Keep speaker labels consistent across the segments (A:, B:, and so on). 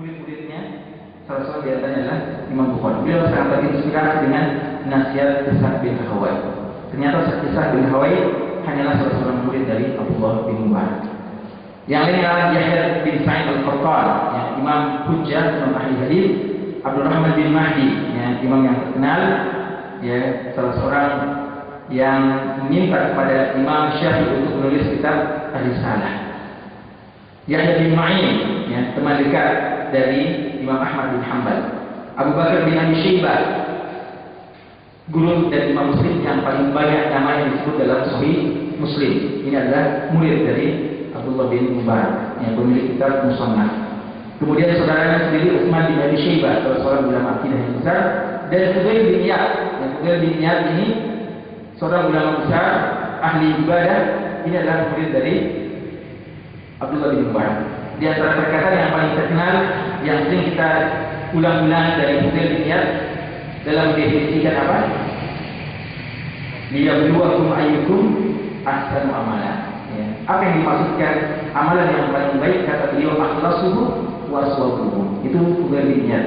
A: murid-muridnya, salah satu di antaranya adalah Imam Bukhari. Beliau sangat terinspirasi dengan nasihat Ishaq bin Hawai. Ternyata Ishaq bin Hawai hanyalah salah seorang murid dari Abdullah bin Mubarak. Yang lain adalah Yahya bin Sa'id al-Qattan, ya, Imam Hujjah, Imam ahli hadis. Abdurrahman bin Mahdi, ya, imam yang terkenal, ya, salah seorang yang meminta kepada Imam Syafi'i untuk menulis kitab Ar-Risalah. Yahya bin Ma'in, ya, teman dekat dari Imam Ahmad bin Hanbal. Abu Bakar bin Abi Syaibah, guru dan Imam Muslim yang paling banyak nama yang disebut dalam Sahih Muslim. Ini adalah murid dari Abdullah bin Mubarak, yang pemilik kitab Musannaf. Kemudian saudaranya sendiri Utsman bin Abi Syaibah, salah seorang ulama akidah yang besar, dan Fudail bin Iyad. Fudail bin Iyad ini seorang ulama besar, ahli ibadah. Ini adalah murid dari Abdullah bin Mubarak. Di antara perkataan yang paling terkenal yang sering kita ulang-ulang dari Fudail bin Iyad dalam mendefinisikan apa? Liyabluwakum ayyukum ahsanu amala. Ya. Apa yang dimaksudkan amalan yang paling baik? Kata beliau, akhlasuhu wa aswabuhu. Itu Fudail bin Iyad.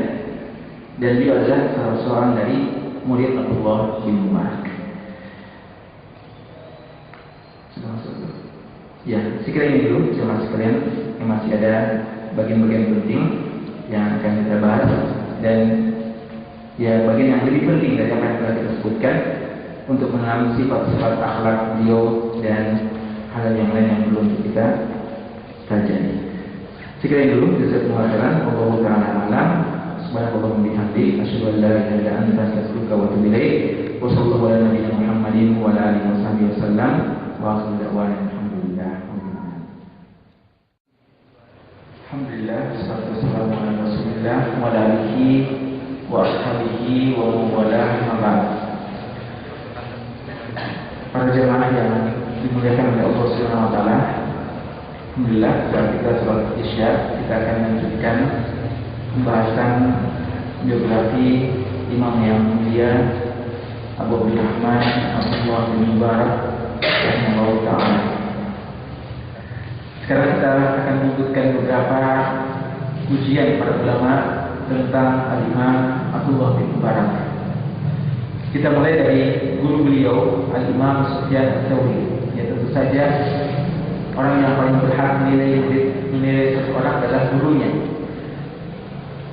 A: Dan dia adalah salah seorang dari murid Abdullah bin Mubarak. Sudah masuk. Ya, sekiranya ini dulu jemaah sekalian, yang masih ada bagian-bagian penting yang akan kita bahas, dan ya bagian yang lebih penting dari apa yang telah kita sebutkan untuk mengenali sifat-sifat akhlak beliau dan hal yang lain yang belum kita pelajari. Sekiranya dulu jazakumullah khairan, wallahu ta'ala a'lam. Subhanallah bihamdihi, asyhadu an la ilaha illa anta, astaghfiruka wa atubu ilaik. Wa sallallahu ala nabiyyina Muhammadin wa ala alihi washabbihi wasallam. Wa akhiru da'wana alhamdulillah. Alhamdulillah, wassalatu wassalamu ala Rasulillah wa ala alihi wa ashabihi wa man walah, amma ba'd. Para jemaah yang dimuliakan oleh Allah Subhanahu wa taala, alhamdulillah saat kita sholat Isya, kita akan melanjutkan pembahasan biografi imam yang mulia Abu Abdurrahman Abdullah bin Mubarak rahimahullah ta'ala. Sekarang kita akan menyebutkan beberapa pujian para ulama tentang Al-Imam Abdullah bin Mubarak. Kita mulai dari guru beliau, Al-Imam Sufyan Ats-Tsauri. Ya, tentu saja orang yang paling berhak menilai seseorang adalah gurunya.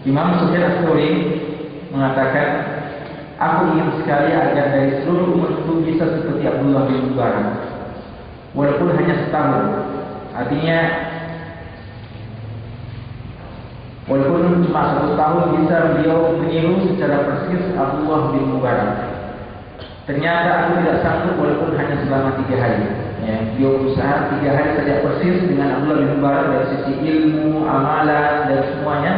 A: Imam Sufyan Ats-Tsauri mengatakan, aku ingin sekali agar dari seluruh umat itu bisa seperti Abdullah bin Mubarak, walaupun hanya setahun. Artinya, walaupun cuma 1 tahun bisa beliau meniru secara persis Abdullah bin Mubarak. Ternyata aku tidak sanggup walaupun hanya selama 3 hari. Ya, beliau berusaha 3 hari saja persis dengan Abdullah bin Mubarak dari sisi ilmu, amalan, dan semuanya.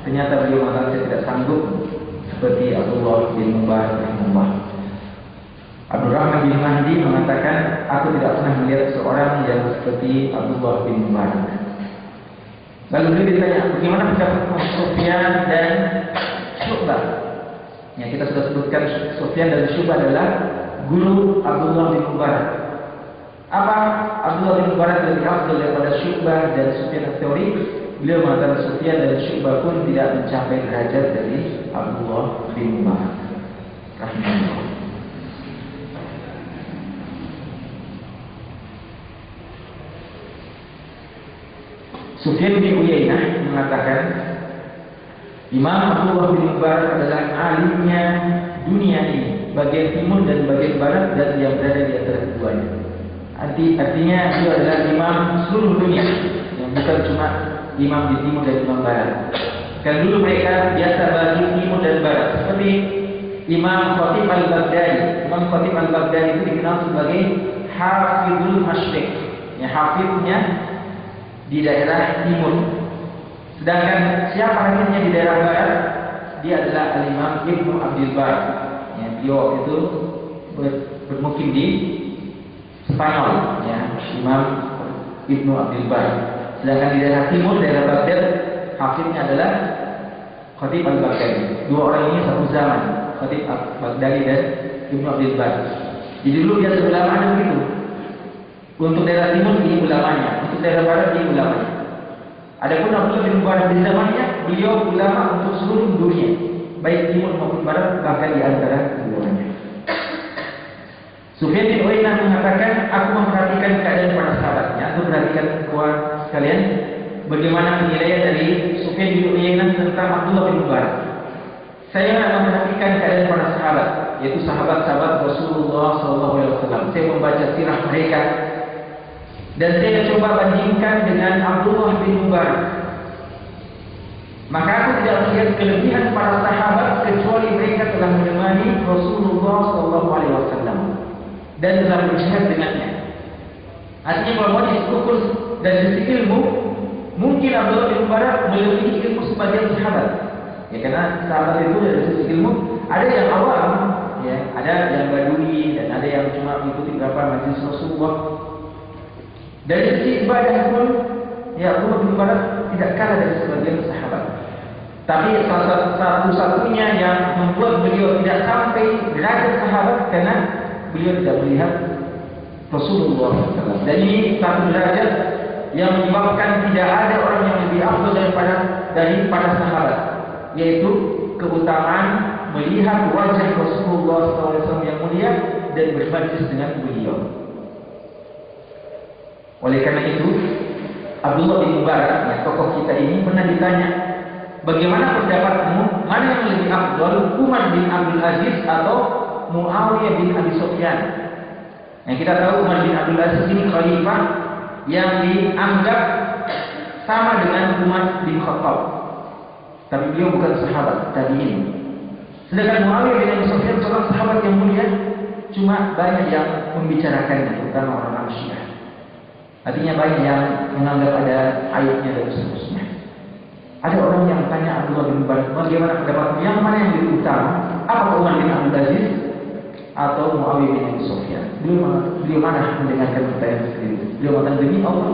A: Ternyata beliau mengatakan saya tidak sanggup seperti Abdullah bin Mubarak rahimahullah. Abdurrahman bin Mahdi mengatakan, aku tidak pernah melihat seorang yang seperti Abdullah bin Mubarak. Lalu beliau ditanya, bagaimana pendapat Sufyan dan Syu'bah? Ya, kita sudah sebutkan Sufyan dan Syu'bah adalah guru Abdullah bin Mubarak. Apa Abdullah bin Mubarak lebih afdal daripada Syu'bah dan Sufyan Ats-Tsauri? Beliau mengatakan Sufyan dan Syu'bah pun tidak mencapai derajat dari Abdullah bin Mubarak rahimahullah. Sufyan bin Uyainah mengatakan, Imam Abdullah bin Mubarak adalah alimnya dunia ini, bagian timur dan bagian barat, dan yang berada di antara keduanya. Artinya dia adalah imam seluruh dunia, yang bukan cuma imam di timur dan imam barat. Kan dulu mereka biasa bagi timur dan barat, seperti Imam Khatib al-Baghdadi. Imam Khatib al-Baghdadi itu dikenal sebagai Hafizul Masyriq, ya, hafiznya di daerah timur. Sedangkan siapa hafiznya di daerah barat? Dia adalah Al-Imam Ibnu Abdul Bar. Ya, beliau itu bermukim di Spanyol, ya, Imam Ibnu Abdul Bar. Sedangkan di daerah timur, daerah Baghdad, hafiznya adalah Khatib al-Baghdadi. 2 orang ini satu zaman, Khatib al-Baghdadi dan Ibnu Abdul Bar. Jadi dulu biasa ulamanya begitu. Untuk daerah timur ini ulamanya, untuk daerah barat ini ulamanya. Adapun Abdullah bin Mubarak di zamannya, beliau ulama untuk seluruh dunia, baik timur maupun barat, bahkan di antara keduanya. Sufyan bin Uyainah mengatakan, aku memperhatikan keadaan para sahabatnya. Aku perhatikan kawan sekalian, bagaimana penilaian dari Sufyan bin Uyainah tentang Abdullah bin Mubarak. Saya memperhatikan keadaan para sahabat, yaitu sahabat-sahabat Rasulullah SAW. Saya membaca sirah mereka dan saya coba bandingkan dengan Abdullah bin Mubarak. Maka aku tidak melihat kelebihan para sahabat kecuali mereka telah menemani Rasulullah SAW dan telah berjihad dengannya. Artinya kalau mau diukur dari sisi ilmu, mungkin Abdullah bin Mubarak melebihi ilmu sebagian sahabat. Ya, karena sahabat itu dari sisi ilmu ada yang awam, ya, ada yang badui dan ada yang cuma mengikuti beberapa majlis Rasulullah. Dari sisi ibadah pun, ya, Abdullah bin Mubarak tidak kalah dari sebagian sahabat. Tapi salah satu-satunya yang membuat beliau tidak sampai derajat sahabat karena beliau tidak melihat Rasulullah SAW. Dan ini satu derajat yang menyebabkan tidak ada orang yang lebih afdal daripada sahabat, yaitu keutamaan melihat wajah Rasulullah SAW yang mulia dan bermajlis dengan beliau. Oleh karena itu, Abdullah bin Mubarak, ya, tokoh kita ini pernah ditanya, bagaimana pendapatmu, mana yang lebih afdal, Umar bin Abdul Aziz atau Muawiyah bin Abi Sufyan? Yang kita tahu Umar bin Abdul Aziz ini khalifah yang dianggap sama dengan Umar bin Khattab, tapi beliau bukan sahabat tabi'in. Sedangkan Muawiyah bin Abi Sufyan seorang sahabat yang mulia, cuma banyak yang membicarakannya, terutama orang Syiah. Artinya banyak yang menganggap ada aibnya dan seterusnya. Ada orang yang tanya Abdullah bin Mubarak, bagaimana pendapatmu, yang mana yang lebih utama? Apa Umar bin Abdul Aziz atau Muawiyah bin Abi Sufyan? Beliau mana mendengarkan pertanyaan seperti itu? Beliau mengatakan, demi Allah,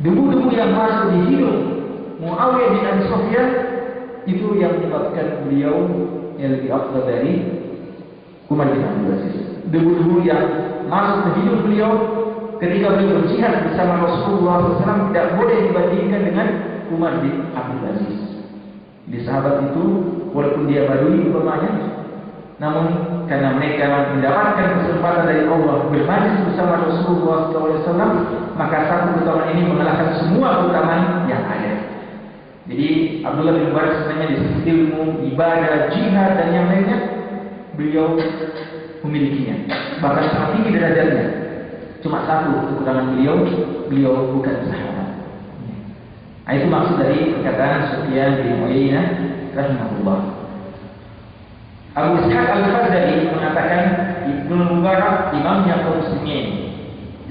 A: debu-debu yang masuk di hidung Muawiyah bin Abi Sufyan itu yang menyebabkan beliau yang lebih afdal dari Umar bin Abdul Aziz. Debu-debu yang masuk ke hidung beliau ketika beliau berjihad bersama Rasulullah SAW tidak boleh dibandingkan dengan Umar bin Abdul Aziz. Di sahabat itu, walaupun dia badui umpamanya, namun karena mereka mendapatkan kesempatan dari Allah bermajlis bersama Rasulullah SAW, maka satu keutamaan ini mengalahkan semua keutamaan yang ada. Jadi Abdullah bin Mubarak sebenarnya di sisi ilmu, ibadah, jihad dan yang lainnya, beliau memilikinya. Bahkan sangat tinggi derajatnya. Cuma satu kekurangan beliau bukan sahabat. Nah, itu maksud dari perkataan Sufyan bin Uyainah rahimahullah. Abu Ishaq Al-Fazali mengatakan Ibnu Mubarak imamnya kaum muslimin.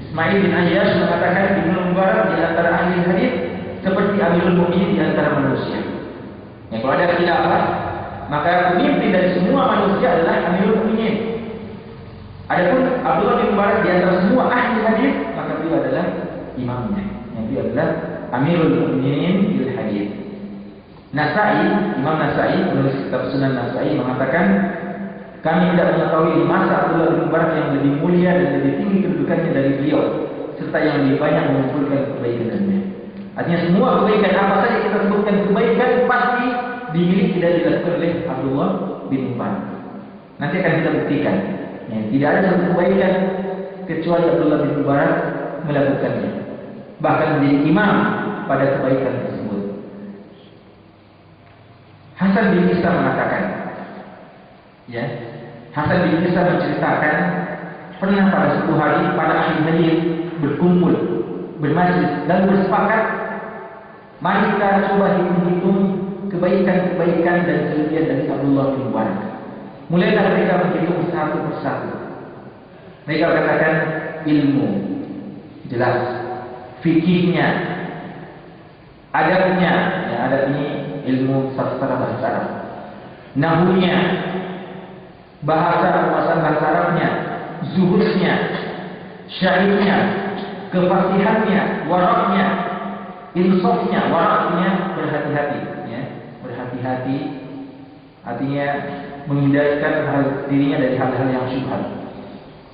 A: Ismail bin Ayyash mengatakan Ibnu Mubarak di antara ahli hadis seperti Amirul Mukminin di antara manusia. Ya, kalau ada khilafah, maka pemimpin dari semua manusia adalah Amirul Mukminin. Adapun Abdullah bin Mubarak di antara semua ahli hadis, maka beliau adalah imamnya. Yang dia adalah Amirul Mukminin bil hadis. Nasai, Imam Nasai, penulis kitab Sunan Nasai mengatakan, kami tidak mengetahui di masa Abdullah bin Mubarak yang lebih mulia dan lebih tinggi kedudukannya dari beliau, serta yang lebih banyak mengumpulkan kebaikannya. Artinya semua kebaikan apa saja kita sebutkan kebaikan pasti dimiliki dan dilakukan oleh Abdullah bin Mubarak. Nanti akan kita buktikan. Ya, tidak ada satu kebaikan kecuali Abdullah bin Mubarak melakukannya, bahkan menjadi imam pada kebaikan tersebut. Hasan bin Isa mengatakan, ya, Hasan bin Isa menceritakan pernah pada suatu hari para ahli hadis berkumpul, bermajlis dan bersepakat, mari kita coba hitung-hitung kebaikan-kebaikan dan kelebihan dari Abdullah bin Mubarak. Mulailah mereka menghitung satu persatu. Mereka katakan ilmu, jelas, fikihnya, adabnya, ya, adab ini ilmu sastra bahasa Arab, nahunya, bahasa pembahasan bahasa Arabnya, zuhudnya, syairnya, kefasihannya, waraknya, insafnya. Waraknya berhati-hati, ya, berhati-hati, artinya menghindarkan dirinya dari hal-hal yang syubhat.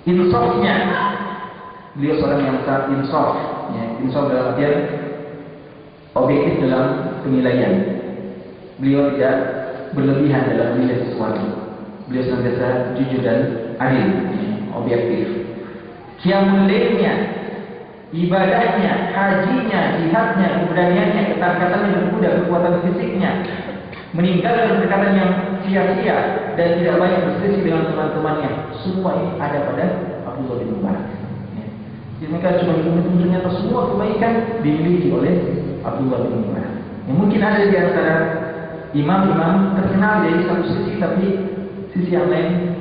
A: Insafnya, beliau seorang yang sangat insaf, ya, insaf dalam artian objektif dalam penilaian. Beliau tidak berlebihan dalam menilai sesuatu. Beliau senantiasa jujur dan adil, objektif. Qiyamul lailnya, ibadahnya, hajinya, jihadnya, keberaniannya, ketangkasannya berkuda, kekuatan fisiknya, meninggalkan perkataan yang sia-sia dan tidak banyak berselisih dengan teman-temannya. Semua ini ada pada Abdullah bin Mubarak. Jadi mereka cuma ternyata semua kebaikan dimiliki oleh Abdullah bin Mubarak. Mungkin ada di antara imam-imam terkenal dari satu sisi, tapi sisi yang lain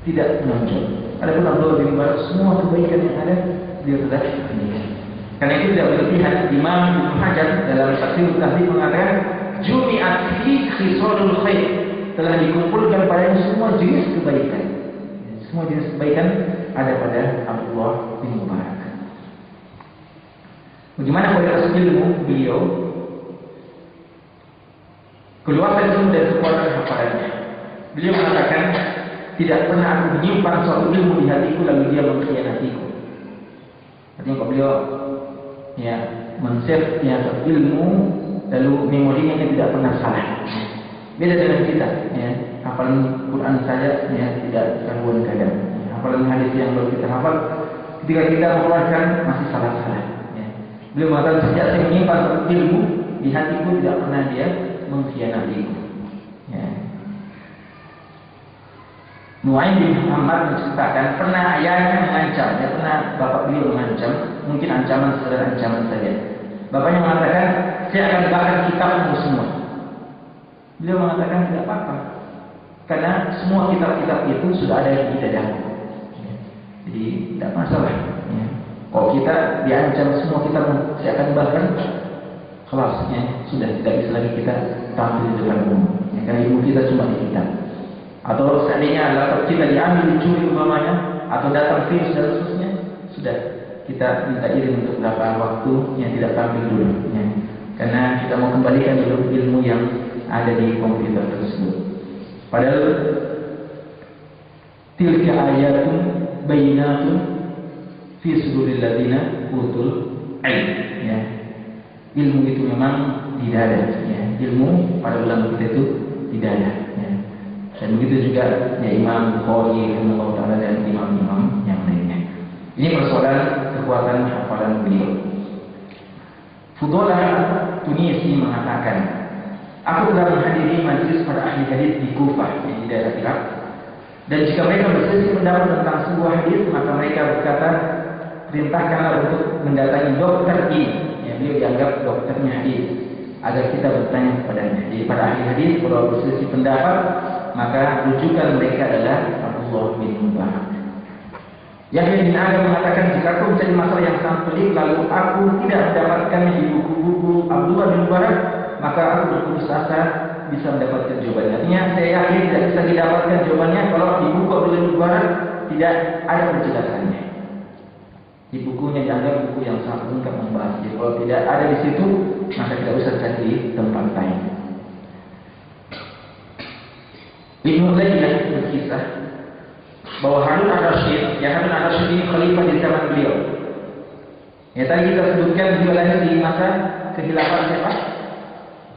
A: tidak menonjol. Adapun Abdullah bin Mubarak, semua kebaikan yang ada dia telah miliki. Karena itu tidak berlebihan. Imam Ibnu Hajar dalam Tafsirut Tahdhib mengatakan, jumi'at fi khisalul khair, telah dikumpulkan pada semua jenis kebaikan. Semua jenis kebaikan ada pada Abdullah bin Mubarak. Bagaimana kualitas ilmu beliau? Keluasan ilmu dan kekuatan hafalannya. Beliau mengatakan, tidak pernah aku menyimpan suatu ilmu di hatiku lalu dia mengkhianatiku. Artinya kalau beliau men-save suatu ilmu lalu memorinya tidak pernah salah. Beda dengan kita, hafalan Quran saja tidak gangguan kadang. Hafalan hadis yang baru kita hafal, ketika kita mengeluarkan masih salah-salah. Beliau mengatakan, sejak saya menyimpan suatu ilmu di hatiku tidak pernah dia mengkhianatiku. Nuaim bin Muhammad menceritakan pernah ayahnya mengancam, pernah bapak beliau mengancam, mungkin ancaman sekedar ancaman saja. Bapaknya mengatakan, saya akan bakar kitabmu semua. Beliau mengatakan tidak apa-apa, karena semua kitab-kitab itu sudah ada di dadaku. Jadi tidak masalah. Kalau kita diancam semua kitab saya akan bakar, kelasnya sudah tidak bisa lagi kita tampil di depan umum. Karena ilmu kita cuma di kitab. Atau seandainya laptop kita diambil, dicuri umpamanya, atau datang virus dan seterusnya, sudah kita minta izin untuk beberapa waktu yang tidak tampil dulu. Karena kita mau kembalikan dulu ilmu yang ada di komputer tersebut. Padahal tilka ayatun bayyinatun fi suduril ladzina utul ilm. Ilmu itu memang tidak ada. Ilmu pada ulama kita itu tidak ada. Dan begitu juga Imam Bukhari, Imam Taala dan imam-imam yang lainnya. Ini persoalan kekuatan hafalan beliau. Fudalah Tunisi mengatakan, aku telah menghadiri majlis para ahli hadis di Kufah, di daerah Irak. Dan jika mereka berselisih pendapat tentang sebuah hadis, maka mereka berkata, perintahkanlah untuk mendatangi dokter ini. Beliau dianggap dokternya hadis, agar kita bertanya kepadanya. Jadi para ahli hadis kalau berselisih pendapat, maka rujukan mereka adalah Abdullah bin Mubarak. Yahya bin Adam mengatakan, jika aku mencari masalah yang sangat pelik lalu aku tidak mendapatkannya di buku-buku Abdullah bin Mubarak, maka aku berputus asa bisa mendapatkan jawabannya. Artinya saya yakin tidak bisa didapatkan jawabannya kalau di buku Abdullah bin Mubarak tidak ada penjelasannya. Di bukunya dianggap buku yang sangat lengkap membahas. Jadi kalau tidak ada di situ, maka tidak usah cari di tempat lain. Ibnu Layyah berkisah bahwa Harun al-Rasyid, Harun al-Rasyid ini khalifah di zaman beliau. Tadi kita sebutkan beliau lahir di masa kekhilafan siapa?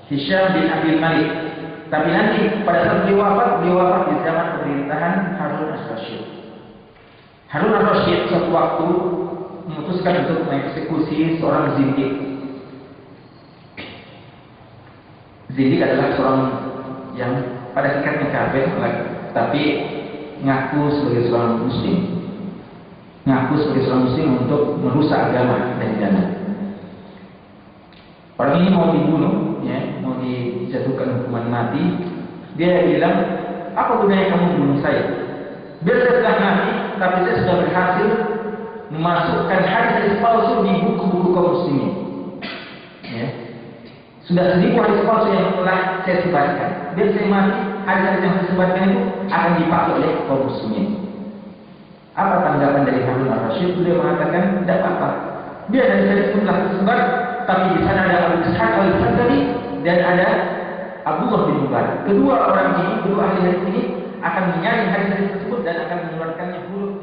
A: Hisham bin Abi Malik. Tapi nanti pada saat beliau wafat di zaman pemerintahan Harun al-Rasyid. Harun al-Rasyid suatu waktu memutuskan untuk mengeksekusi seorang zindik. Zindik adalah seorang yang pada hakikatnya kafir, tapi ngaku sebagai seorang muslim. Ngaku sebagai seorang muslim untuk merusak agama dan dalam. Orang ini mau dibunuh, mau dijatuhkan hukuman mati. Dia bilang, apa gunanya kamu bunuh saya? Biar saya sudah mati, tapi saya sudah berhasil memasukkan hadis palsu di buku-buku kaum muslimin. Sudah 1000 hadis palsu yang telah saya sebarkan. Biar saya mati, hadis yang saya sebarkan itu akan dipakai oleh kaum muslimin. Apa tanggapan dari Harun al-Rasyid? Beliau mengatakan, tidak apa-apa. Biar hadis itu telah tersebar, tapi di sana ada Abu Ishaq al-Fadli dan ada Abdullah bin Mubarak. Kedua orang ini, kedua ahli hadis ini akan menyaring hadis tersebut dan akan mengeluarkannya huruf